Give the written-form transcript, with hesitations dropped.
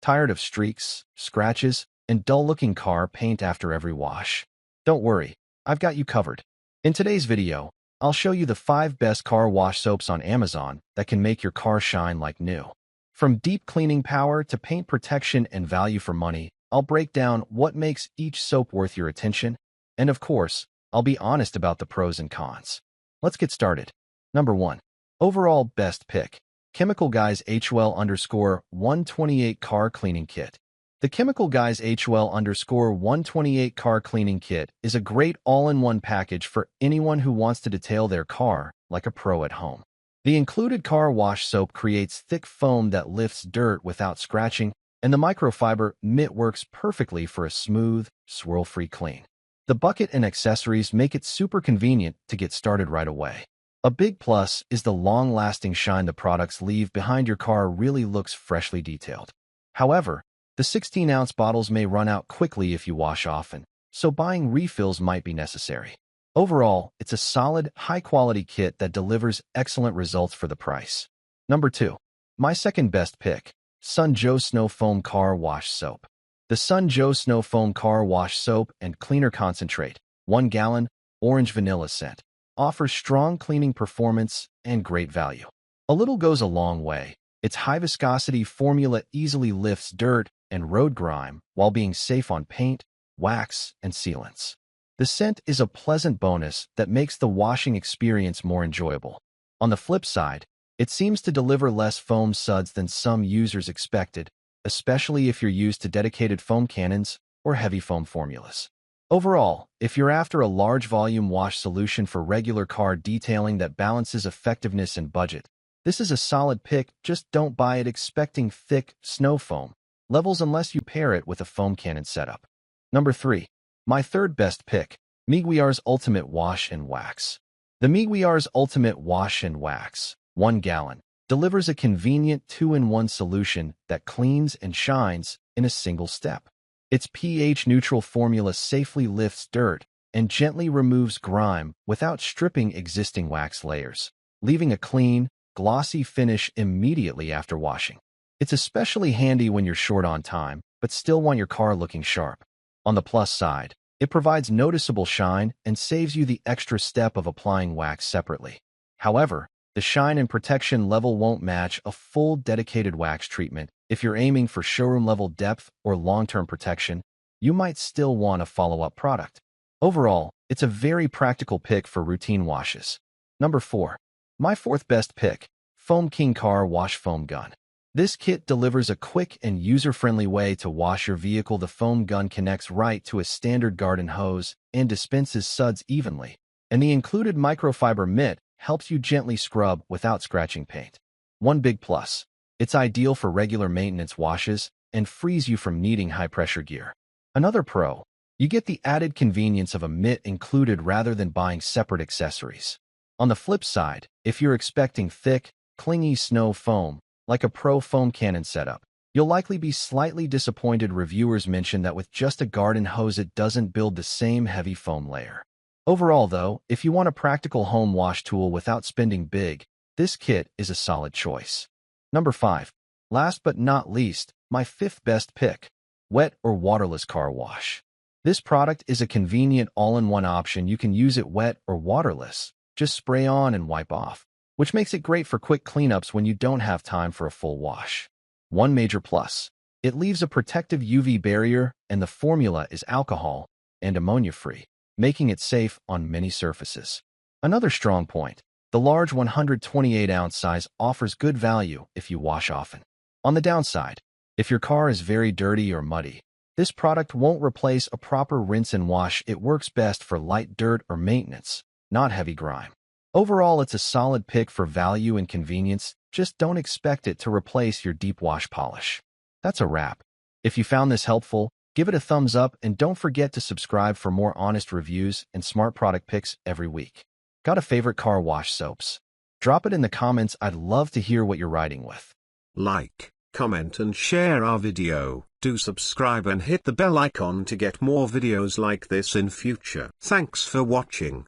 Tired of streaks, scratches, and dull-looking car paint after every wash? Don't worry, I've got you covered. In today's video, I'll show you the 5 best car wash soaps on Amazon that can make your car shine like new. From deep cleaning power to paint protection and value for money, I'll break down what makes each soap worth your attention, and of course, I'll be honest about the pros and cons. Let's get started. Number 1. Overall best pick. Chemical Guys HL_128 Car Cleaning Kit. The Chemical Guys HL_128 Car Cleaning Kit is a great all-in-one package for anyone who wants to detail their car like a pro at home. The included car wash soap creates thick foam that lifts dirt without scratching, and the microfiber mitt works perfectly for a smooth, swirl-free clean. The bucket and accessories make it super convenient to get started right away. A big plus is the long-lasting shine the products leave behind your car really looks freshly detailed. However, the 16-ounce bottles may run out quickly if you wash often, so buying refills might be necessary. Overall, it's a solid, high-quality kit that delivers excellent results for the price. Number 2. My second best pick, Sun Joe Snow Foam Car Wash Soap. The Sun Joe Snow Foam Car Wash Soap and Cleaner Concentrate, 1 gallon, orange vanilla scent, offers strong cleaning performance and great value. A little goes a long way. Its high-viscosity formula easily lifts dirt and road grime while being safe on paint, wax, and sealants. The scent is a pleasant bonus that makes the washing experience more enjoyable. On the flip side, it seems to deliver less foam suds than some users expected, especially if you're used to dedicated foam cannons or heavy foam formulas. Overall, if you're after a large volume wash solution for regular car detailing that balances effectiveness and budget, this is a solid pick. Just don't buy it expecting thick snow foam levels unless you pair it with a foam cannon setup. Number 3. My third best pick, Meguiar's Ultimate Wash and Wax. The Meguiar's Ultimate Wash and Wax, 1 gallon, delivers a convenient 2-in-1 solution that cleans and shines in a single step. Its pH-neutral formula safely lifts dirt and gently removes grime without stripping existing wax layers, leaving a clean, glossy finish immediately after washing. It's especially handy when you're short on time, but still want your car looking sharp. On the plus side, it provides noticeable shine and saves you the extra step of applying wax separately. However, the shine and protection level won't match a full dedicated wax treatment. If you're aiming for showroom-level depth or long-term protection, you might still want a follow-up product. Overall, it's a very practical pick for routine washes. Number 4. My fourth best pick, Foam King Car Wash Foam Gun. This kit delivers a quick and user-friendly way to wash your vehicle. The foam gun connects right to a standard garden hose and dispenses suds evenly, and the included microfiber mitt helps you gently scrub without scratching paint. One big plus. It's ideal for regular maintenance washes and frees you from needing high-pressure gear. Another pro, you get the added convenience of a mitt included rather than buying separate accessories. On the flip side, if you're expecting thick, clingy snow foam, like a pro foam cannon setup, you'll likely be slightly disappointed. Reviewers mention that with just a garden hose it doesn't build the same heavy foam layer. Overall though, if you want a practical home wash tool without spending big, this kit is a solid choice. Number 5. Last but not least, my fifth best pick, Wet or Waterless Car Wash. This product is a convenient all-in-one option. You can use it wet or waterless, just spray on and wipe off, which makes it great for quick cleanups when you don't have time for a full wash. One major plus, it leaves a protective UV barrier and the formula is alcohol and ammonia-free, making it safe on many surfaces. Another strong point, the large 128-ounce size offers good value if you wash often. On the downside, if your car is very dirty or muddy, this product won't replace a proper rinse and wash. It works best for light dirt or maintenance, not heavy grime. Overall, it's a solid pick for value and convenience. Just don't expect it to replace your deep wash polish. That's a wrap. If you found this helpful, give it a thumbs up and don't forget to subscribe for more honest reviews and smart product picks every week. Got a favorite car wash soaps? Drop it in the comments. I'd love to hear what you're riding with. Like, comment and share our video. Do subscribe and hit the bell icon to get more videos like this in future. Thanks for watching.